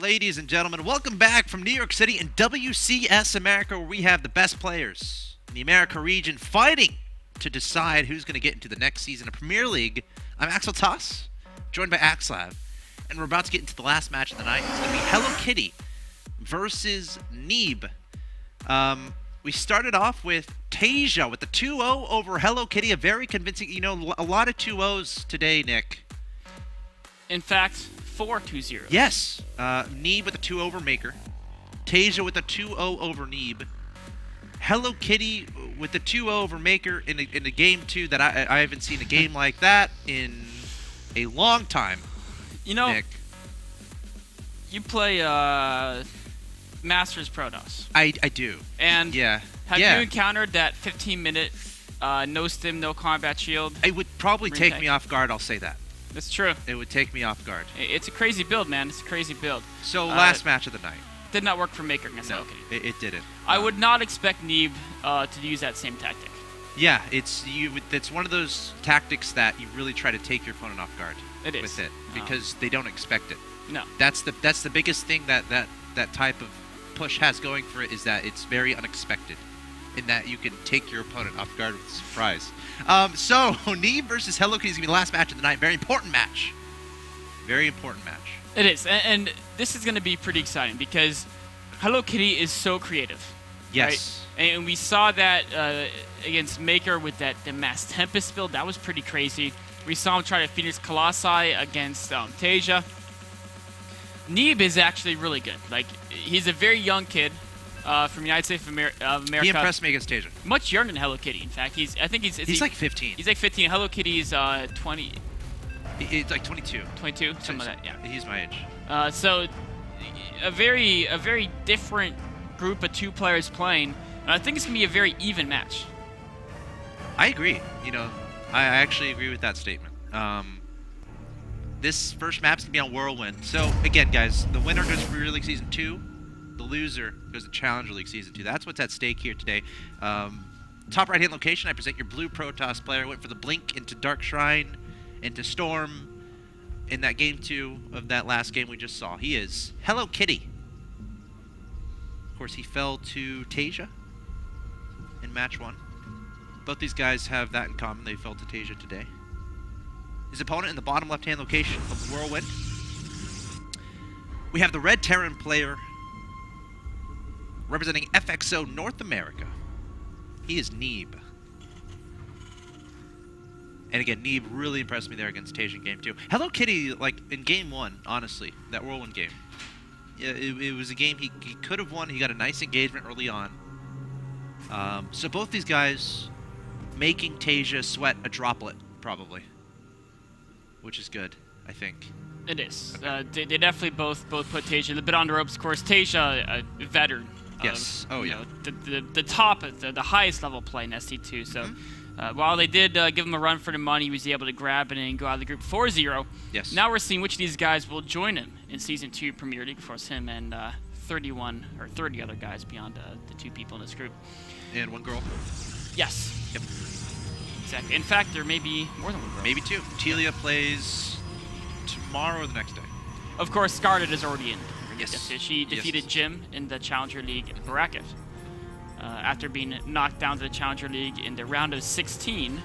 Ladies and gentlemen, welcome back from New York City in WCS America, where we have the best players in the America region fighting to decide who's going to get into the next season of Premier League. I'm axeltoss, joined by axslav, and we're about to get into the last match of the night. It's going to be Hellokitty versus Neeb. We started off with Tasia with the 2-0 over Hellokitty, a very convincing, a lot of 2-0s today, Nick. In fact, 4-2-0. Yes. Neeb with a 2 over Maker. Tasia with a 2-0 over Neeb. Hellokitty with the 2-0 over Maker in a game 2 that I haven't seen a game like that in a long time. Nick. You play Masters Protoss. I do. And yeah. Have you encountered that 15-minute no stim, no combat shield? It would probably take me off guard, I'll say that. That's true. It would take me off guard. It's a crazy build, man. It's a crazy build. So, last match of the night. Did not work for Maker against No, Hellokitty. it didn't. I would not expect Neeb to use that same tactic. Yeah, it's one of those tactics that you really try to take your opponent off guard. It is. With it, because they don't expect it. No. That's the biggest thing that type of push has going for it, is that it's very unexpected, in that you can take your opponent off guard with a surprise. So, Neeb versus Hellokitty is going to be the last match of the night. Very important match. Very important match. It is, and this is going to be pretty exciting because Hellokitty is so creative. Yes. Right? And we saw that against Maker with the Mass Tempest build. That was pretty crazy. We saw him try to Phoenix Colossi against Tasia. Neeb is actually really good. Like, he's a very young kid from the United States of America. He impressed me against Tasia. Much younger than Hellokitty, in fact. I think he's like 15. He's like 15. Hellokitty's 20. He's like 22. 22, something like that, yeah. He's my age. So, a very different group of two players playing. And I think it's going to be a very even match. I agree. I actually agree with that statement. This first map's going to be on Whirlwind. So, again, guys, the winner goes to Premier League Season 2. The loser goes to Challenger League Season 2. That's what's at stake here today. Top right-hand location, I present your blue Protoss player. Went for the Blink into Dark Shrine, into Storm in that game 2 of that last game we just saw. He is Hellokitty. Of course, he fell to Tasia in match 1. Both these guys have that in common. They fell to Tasia today. His opponent in the bottom left-hand location of the Whirlwind. We have the red Terran player representing FXO North America. He is Neeb. And again, Neeb really impressed me there against Tasia in game 2. Hellokitty, like, in game 1, honestly, that Whirlwind game, it was a game he could have won. He got a nice engagement early on. So both these guys making Tasia sweat a droplet, probably, which is good, I think. It is. Okay. They definitely both put Tasia a bit on the ropes. Of course, Tasia, a veteran. Yes. The top, the highest level play in ST2. So. While they did give him a run for the money, he was able to grab it and go out of the group 4-0. Yes. Now we're seeing which of these guys will join him in Season 2 Premier League. Of course, him and 31 or 30 other guys beyond the 2 people in this group. And 1 girl? Yes. Yep. Exactly. In fact, there may be more than 1 girl. Maybe 2. Telia plays tomorrow or the next day. Of course, Scarlet is already in. Yes. She defeated Jim in the Challenger League bracket. After being knocked down to the Challenger League in the round of 16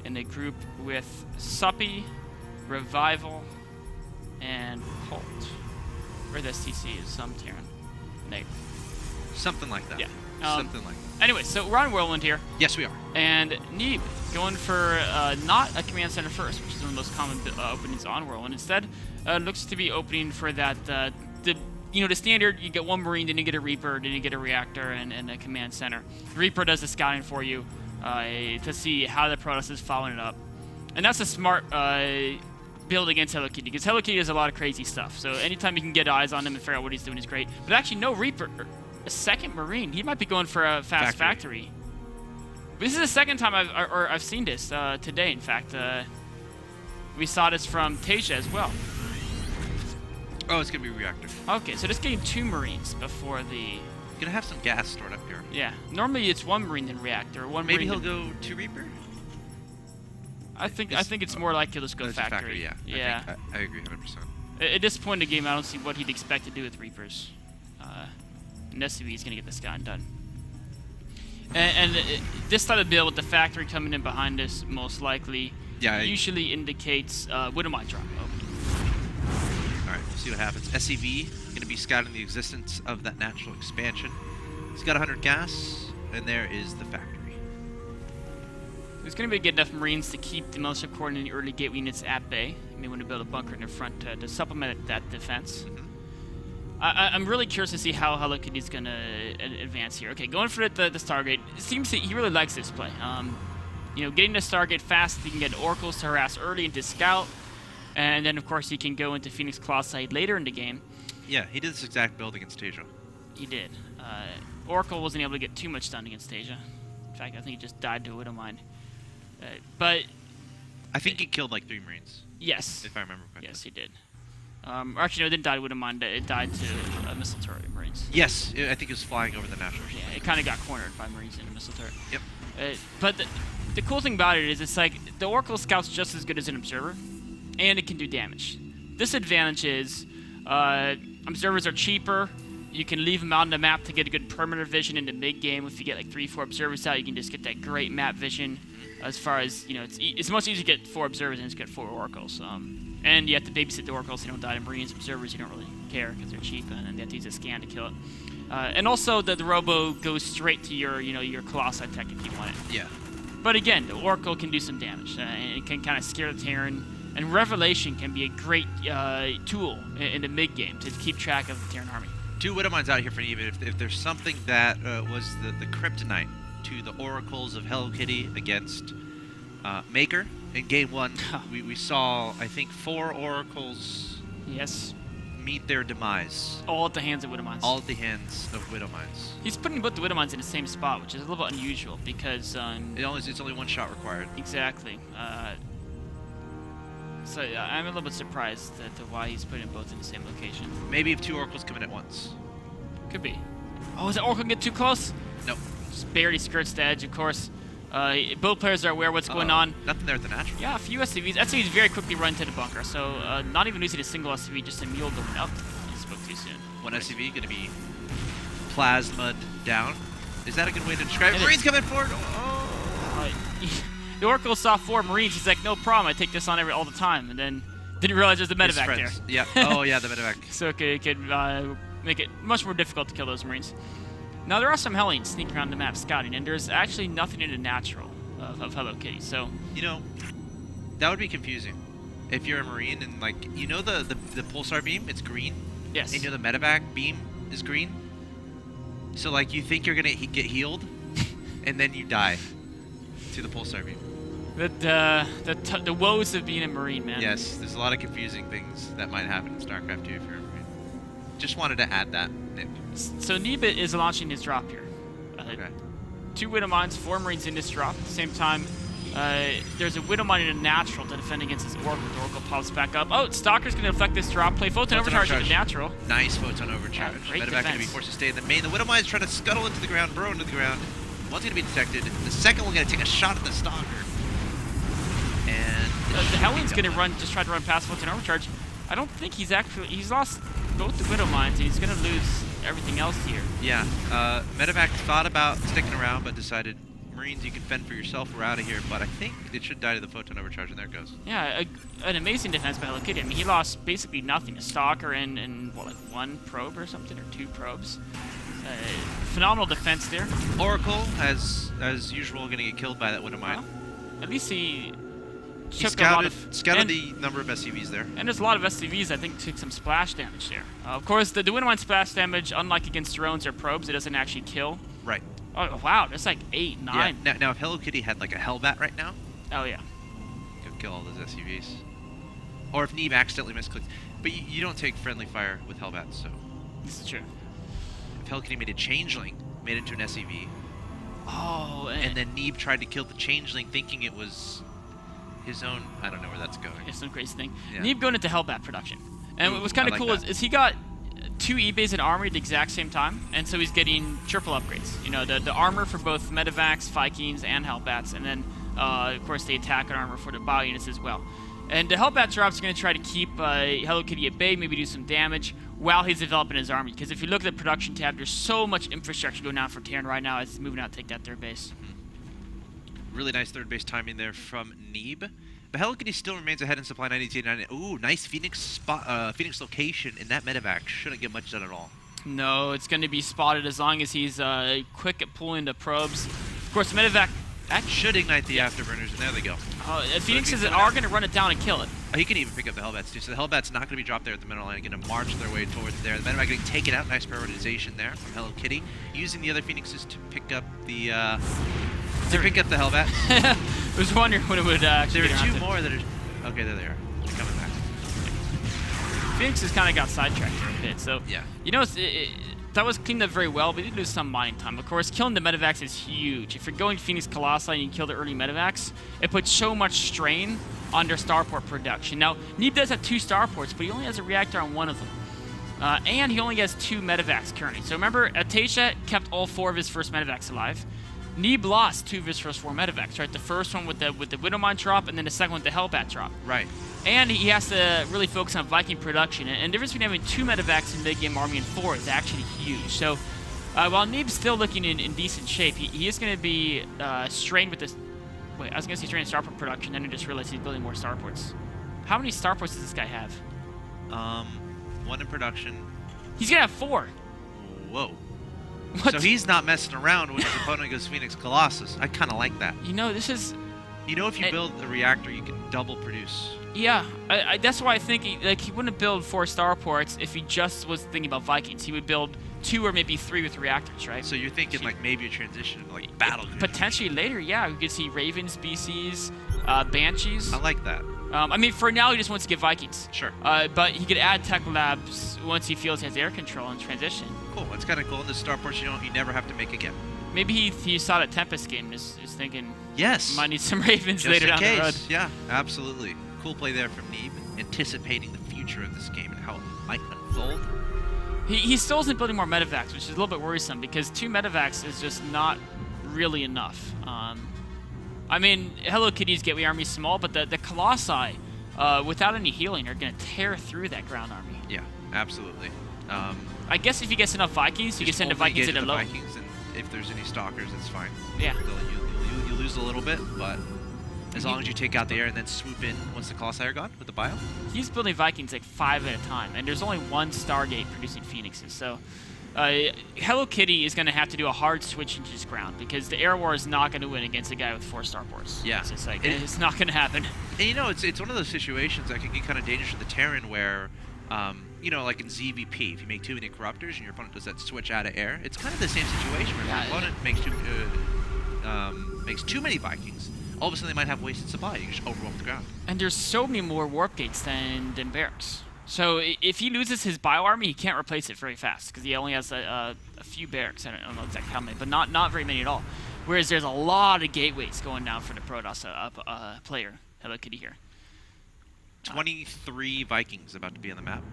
in a group with Suppy, Revival, and Holt. Or the STC is some Terran. Nate. Something like that. Yeah. Something like that. Anyway, so we're on Whirlwind here. Yes, we are. And Neeb going for not a command center first, which is one of the most common openings on Whirlwind. Instead, looks to be opening for that the standard, you get 1 Marine, then you get a Reaper, then you get a Reactor, and a Command Center. The Reaper does the scouting for you to see how the Protoss is following it up. And that's a smart build against Hellokitty, because Hellokitty does a lot of crazy stuff. So anytime you can get eyes on him and figure out what he's doing is great. But actually, no Reaper, a second Marine. He might be going for a fast factory. But this is the second time I've seen this today, in fact. We saw this from Tasia as well. Oh, it's going to be Reactor. Okay, so just getting 2 Marines before the... Going to have some gas stored up here. Yeah. Normally it's 1 Marine then Reactor. Maybe he'll go 2 Reaper? I think it's more likely to just go factory. Yeah. Yeah. I agree 100%. At this point in the game, I don't see what he'd expect to do with Reapers. And SCV is going to get this guy done. And this type of build with the factory coming in behind us, most likely, usually indicates Widowmine drop opening. All right, we'll see what happens. SCV going to be scouting the existence of that natural expansion. He's got 100 gas, and there is the factory. There's going to be good enough Marines to keep the militia corps and the early gateway units at bay. You may want to build a bunker in the front to supplement that defense. I'm really curious to see how Hellokitty is going to advance here. Okay, going for the Stargate. It seems that he really likes this play. You know, getting the Stargate fast, he can get Oracles to harass early into Scout, and then, of course, he can go into Phoenix Claw site later in the game. Yeah, he did this exact build against Asia. He did. Oracle wasn't able to get too much done against Asia. In fact, I think he just died to a Widowmine. But I think he killed like 3 Marines. Yes. If I remember correctly. Yes, he did. Actually, no, it didn't die to Widowmine. It died to missile turret Marines. Yes, I think it was flying over the natural. Yeah, it kind of got cornered by Marines in a missile turret. Yep. But the cool thing about it is it's like the Oracle Scout's just as good as an Observer, and it can do damage. Disadvantage is Observers are cheaper. You can leave them out on the map to get a good perimeter vision in the mid-game. If you get like 3-4 Observers out, you can just get that great map vision. As far as, you know, it's much easier to get 4 Observers than to get 4 Oracles. And you have to babysit the Oracles, so you don't die to Marines. Observers, you don't really care because they're cheap, and you have to use a scan to kill it. And also, the Robo goes straight to your Colossi tech if you want it. Yeah. But again, the Oracle can do some damage, and it can kind of scare the Terran. And Revelation can be a great tool in the mid-game to keep track of the Terran army. 2 Widowmines out here for Neeb. If there's something that was the kryptonite to the Oracles of Hellokitty against Maker, in Game 1, we saw, I think, 4 Oracles meet their demise. All at the hands of Widowmines. All at the hands of Widowmines. He's putting both the Widowmines in the same spot, which is a little bit unusual because... it's only 1 shot required. Exactly. So I'm a little bit surprised at why he's putting both in the same location. Maybe if 2 Oracles come in at once. Could be. Oh, is that Oracle get too close? Nope. Just barely skirts the edge, of course. Both players are aware of what's going on. Nothing there at the natural. Yeah, a few SCVs. SCVs very quickly run to the bunker, so not even losing a single SCV, just a mule going up. He spoke too soon. 1 SCV going to be plasma'd down. Is that a good way to describe it? Marines coming forward! Oh. The Oracle saw 4 Marines. He's like, no problem. I take this on all the time. And then didn't realize there's a medevac there. Yeah. Oh, yeah, the medevac. So it could make it much more difficult to kill those Marines. Now, there are some Hellions sneaking around the map scouting, and there's actually nothing in the natural of Hellokitty. So, you know, that would be confusing. If you're a Marine and, like, you know the pulsar beam? It's green. Yes. And you know the medevac beam is green? So, like, you think you're going to get healed, and then you die to the pulsar beam. The woes of being a Marine, man. Yes, there's a lot of confusing things that might happen in StarCraft 2 if you're a Marine. Just wanted to add that, Nick. So Neeb is launching his drop here. Okay. 2 Widowmines, 4 Marines in this drop. At the same time, there's a Widowmine in a natural to defend against his Oracle. The Oracle pops back up. Oh, Stalker's going to deflect this drop. Play Photon Overcharge in the natural. Nice Photon Overcharge. Great Medevac going to be forced to stay in the main. The Widowmine's trying to scuttle into the ground, burrow into the ground. One's going to be detected. The second one going to take a shot at the Stalker. And the Hellion's going to just try to run past Photon Overcharge. I don't think he's lost both the Widowmines, and he's going to lose everything else here. Yeah. Medevac thought about sticking around, but decided, Marines, you can fend for yourself. We're out of here. But I think it should die to the Photon Overcharge, and there it goes. Yeah, an amazing defense by Hellokitty. I mean, he lost basically nothing. A Stalker and what, like 1 probe or something, or 2 probes. Phenomenal defense there. Oracle, as usual, going to get killed by that Widowmine. Well, at least he scouted the number of SCVs there. And there's a lot of SCVs, I think, took some splash damage there. Of course, the Widowmine splash damage, unlike against drones or probes, it doesn't actually kill. Right. Oh, wow, that's like 8, 9. Yeah. Now, if Hellokitty had like a Hellbat right now, oh yeah, could kill all those SCVs. Or if Neeb accidentally misclicked. But you don't take friendly fire with Hellbats, so. This is true. If Hellokitty made a Changeling, made it into an SCV. Oh, and then Neeb tried to kill the Changeling thinking it was his own. I don't know where that's going. It's some crazy thing. Yeah. Neeb going into Hellbat production. And what was kind of cool is he got 2 eBays in armor at the exact same time, and so he's getting triple upgrades. You know, the armor for both Medevacs, Vikings, and Hellbats, and then, of course, the attack and armor for the bio units as well. And the Hellbat drops are going to try to keep Hellokitty at bay, maybe do some damage while he's developing his army. Because if you look at the production tab, there's so much infrastructure going down for Terran right now. It's moving out to take that third base. Really nice third base timing there from Neeb. But Hellokitty still remains ahead in supply 92.9. Ooh, nice Phoenix spot, Phoenix location in that medevac. Shouldn't get much done at all. No, it's going to be spotted as long as he's quick at pulling the probes. Of course, medevac That should ignite the afterburners, and there they go. Phoenixes are going to run it down and kill it. He can even pick up the Hellbats too. So the Hellbat's not going to be dropped there at the middle line. Going to march their way towards there. The medevac getting taken out. Nice prioritization there from Hellokitty. Using the other Phoenixes to pick up the Hellbat. I was wondering when it would actually There are two more that are... Okay, there they are. They're coming back. Phoenix has kind of got sidetracked here a bit. So, yeah. You know, that was cleaned up very well, but he did lose some mining time. Of course, killing the medevacs is huge. If you're going Phoenix Colossi and you kill the early medevacs, it puts so much strain on their starport production. Now, Neeb does have 2 starports, but he only has a reactor on 1 of them. And he only has 2 medevacs currently. So remember, Atasha kept all 4 of his first medevacs alive. Neeb lost 2 of his first 4 medevacs, right? The first one with the Widowmine drop, and then the second one with the Hellbat drop. Right. And he has to really focus on Viking production. And the difference between having 2 medevacs in mid-game army and 4 is actually huge. So while Neeb's still looking in decent shape, he is going to be strained with this. Wait, I was going to say strained in starport production, then I just realized he's building more starports. How many starports does this guy have? 1 in production. He's going to have 4. Whoa. What? So he's not messing around when his opponent goes Phoenix Colossus. I kind of like that. You know, this is... You know, if you build a reactor, you can double produce. Yeah, that's why I think he wouldn't build 4 starports if he just was thinking about Vikings. He would build 2 or maybe 3 with reactors, right? So you're thinking like maybe a transition to like battle. Potentially later, yeah. We could see Ravens, BCs, Banshees. I like that. I mean, for now, he just wants to get Vikings. Sure. But he could add tech labs once he feels he has air control and transition. Cool. That's kind of cool. And the starports you never have to make again. Maybe he saw that Tempest game and is thinking, yes, might need some Ravens just later in down case. the road. Yeah, absolutely. Cool play there from Neeb, anticipating the future of this game and how it might unfold. He still isn't building more medevacs, which is a little bit worrisome because 2 medevacs is just not really enough. I mean, Hellokitty's Gateway Army is small, but the Colossi, without any healing, are going to tear through that ground army. Yeah, absolutely. I guess if he gets enough Vikings, he can send the Vikings into low. Vikings, and if there's any stalkers, it's fine. Yeah. You lose a little bit, but as long as you take out the air and then swoop in once the Colossi are gone with the bio. He's building Vikings like 5 at a time, and there's only 1 Stargate producing Phoenixes. So Hellokitty is going to have to do a hard switch into his ground because the Air War is not going to win against a guy with 4 starports. Yeah. It's just like, it's not going to happen. And you know, it's one of those situations that can get kind of dangerous for the Terran where, you know, like in ZVP, if you make too many Corruptors and your opponent does that switch out of air, it's kind of the same situation where your opponent makes too many Vikings. All of a sudden, they might have wasted supply. You can just overwhelm the ground. And there's so many more warp gates than barracks. So if he loses his bio army, he can't replace it very fast because he only has a few barracks. I don't know exactly how many, but not very many at all. Whereas there's a lot of gateways going down for the Protoss player, Hellokitty here. 23 Vikings about to be on the map.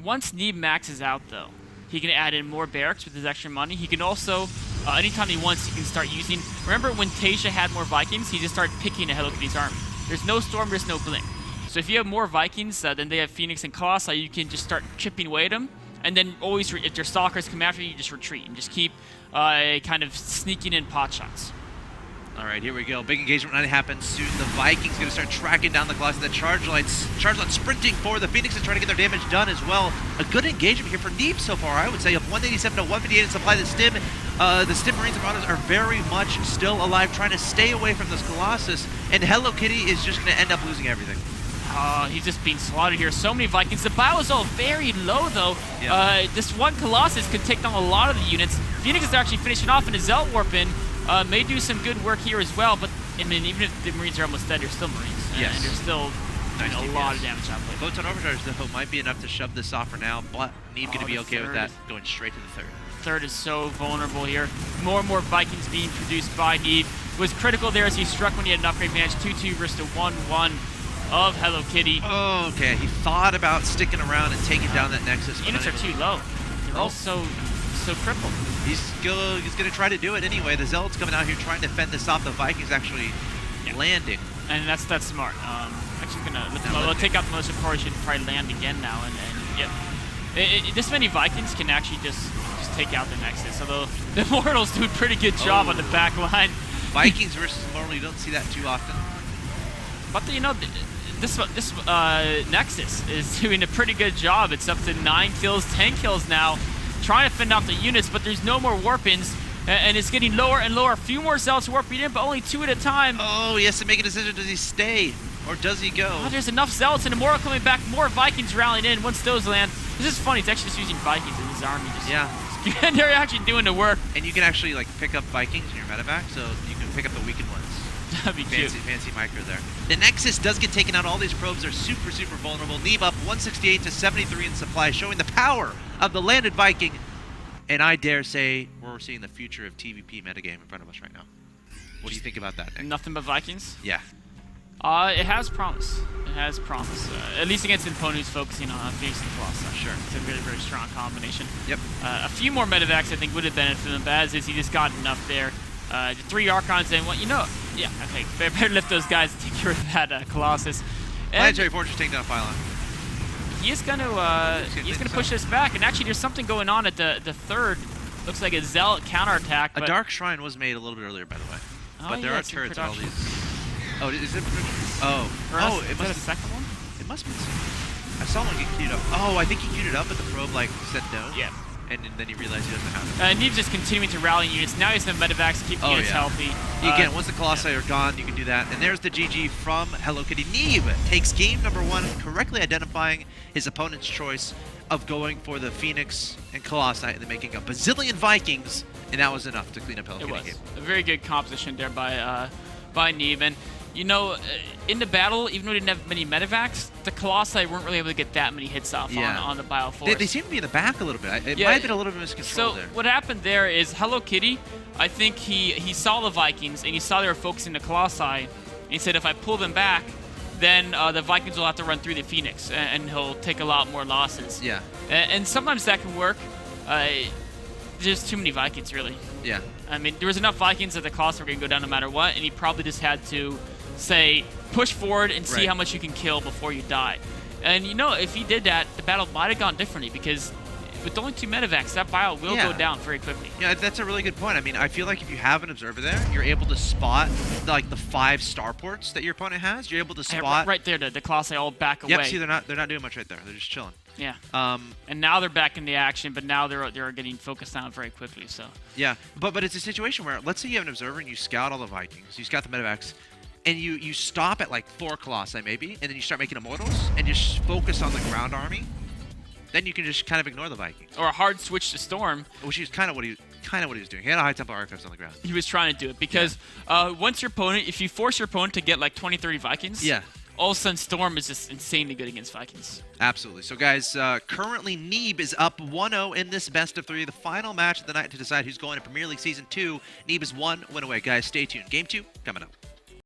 Once Neeb maxes out, though, he can add in more barracks with his extra money. He can also, anytime he wants, he can start using... Remember when Tasha had more Vikings? He just started picking a Hellokitty's army. There's no Storm, there's no Blink. So if you have more Vikings than they have Phoenix and Colossi, you can just start chipping away at them. And then always, if their Stalkers come after you, just retreat. And just keep kind of sneaking in pot shots. All right, here we go. Big engagement might happen soon. The Vikings going to start tracking down the Colossi. The Charge Lights sprinting for the Phoenix and trying to get their damage done as well. A good engagement here for Neeb so far, I would say. Of 187 to 158 in supply. The Stim Marines and Marauders are very much still alive, trying to stay away from this Colossus. And Hellokitty is just going to end up losing everything. He's just being slaughtered here. So many Vikings. The bio is all very low, though. Yeah. This one Colossus could take down a lot of the units. Phoenix is actually finishing off in a Zelt Warp in. May do some good work here as well, but I mean, even if the Marines are almost dead, they're still Marines. Yes. And they're still doing a lot of damage output. Photon Overcharge, though, might be enough to shove this off for now, but Neeb going to be okay with that, going straight to the third. Third is so vulnerable here. More and more Vikings being produced by Neeb. Was critical there as he struck when he had an upgrade advantage. 2-2 versus the 1-1 of Hellokitty. Oh, okay. He thought about sticking around and taking down that Nexus. Units are too low. They're all so crippled. He's going to try to do it anyway. The Zealots coming out here trying to fend this off. The Vikings actually landing. And that's smart. Actually gonna let take out the most important. Should probably land again now, and yep. This many Vikings can actually just take out the Nexus. Although the Immortals do a pretty good job on the back line. Vikings versus Immortal, you don't see that too often. But you know, this Nexus is doing a pretty good job. It's up to 9 kills, 10 kills now, trying to fend off the units. But there's no more warpins. And it's getting lower and lower. A few more Zealots warping in, but only 2 at a time. Oh, he has to make a decision. Does he stay? Or does he go? Oh, there's enough Zealots and Immortal coming back. More Vikings rallying in once those land. This is funny. It's actually just using Vikings in his army. And they're actually doing the work. And you can actually like pick up Vikings in your medevac, so you can pick up the weakened ones. That'd be cute. Fancy micro there. The Nexus does get taken out. All these probes are super vulnerable. Neeb up 168 to 73 in supply, showing the power of the landed Viking. And I dare say we're seeing the future of TVP metagame in front of us right now. What do you think about that, Nick? Nothing but Vikings? Yeah. It has promise. It has promise. At least against an opponent who's focusing on Phoenix and Colossus. Sure. It's a very strong combination. Yep. A few more medevacs I think would have benefited him, but as is, he just got enough there. The 3 Archons and what, you know, yeah, okay, better lift those guys and take care of that Colossus. Planetary Fortress take down Pylon. He is going to push this back, and actually there's something going on at the third. Looks like a Zealot counterattack. A Dark Shrine was made a little bit earlier, by the way. Oh, but there yeah, are turrets and all these. Oh, is it? It must be the second one. It must be. I saw one get queued up. Oh, I think he queued it up, but the probe like said no. Yeah. And then he realized he doesn't have it. Neeb's just continuing to rally units. Now he's in medevacs to keep units healthy. Again, once the Colossi are gone, you can do that. And there's the GG from Hellokitty. Neeb takes game number 1, correctly identifying his opponent's choice of going for the Phoenix and Colossi and then making a bazillion Vikings, and that was enough to clean up Hellokitty. It was game. a very good composition there by Neeb. And you know, in the battle, even though we didn't have many medevacs, the Colossi weren't really able to get that many hits off on the Bioforce. They seem to be in the back a little bit. It might have been a little bit miscontrolled there. So what happened there is Hellokitty, I think he saw the Vikings, and he saw they were focusing the Colossi, and he said, if I pull them back, then the Vikings will have to run through the Phoenix, and he'll take a lot more losses. Yeah. And sometimes that can work. There's too many Vikings, really. Yeah. I mean, there was enough Vikings that the Colossi were going to go down no matter what, and he probably just had to say, push forward and see how much you can kill before you die. And you know, if he did that, the battle might have gone differently, because with only 2 medevacs, that bio will go down very quickly. Yeah, that's a really good point. I mean, I feel like if you have an observer there, you're able to spot like the 5 starports that your opponent has. You're able to spot right there. The Colossi all back away. Yep. See, they're not doing much right there. They're just chilling. Yeah. And now they're back in the action, but now they're getting focused on very quickly. So. Yeah, but it's a situation where, let's say you have an observer and you scout all the Vikings, you scout the medevacs, and you stop at like 4 Colossi maybe, and then you start making Immortals, and just focus on the ground army. Then you can just kind of ignore the Vikings. Or a hard switch to Storm. Which is kind of what he was doing. He had a high tempo archives on the ground. He was trying to do it because once your opponent, if you force your opponent to get like 20, 30 Vikings, all of a sudden Storm is just insanely good against Vikings. Absolutely. So guys, currently Neeb is up 1-0 in this best of 3, the final match of the night to decide who's going to Premier League Season 2. Neeb is 1 win away. Guys, stay tuned. Game 2 coming up.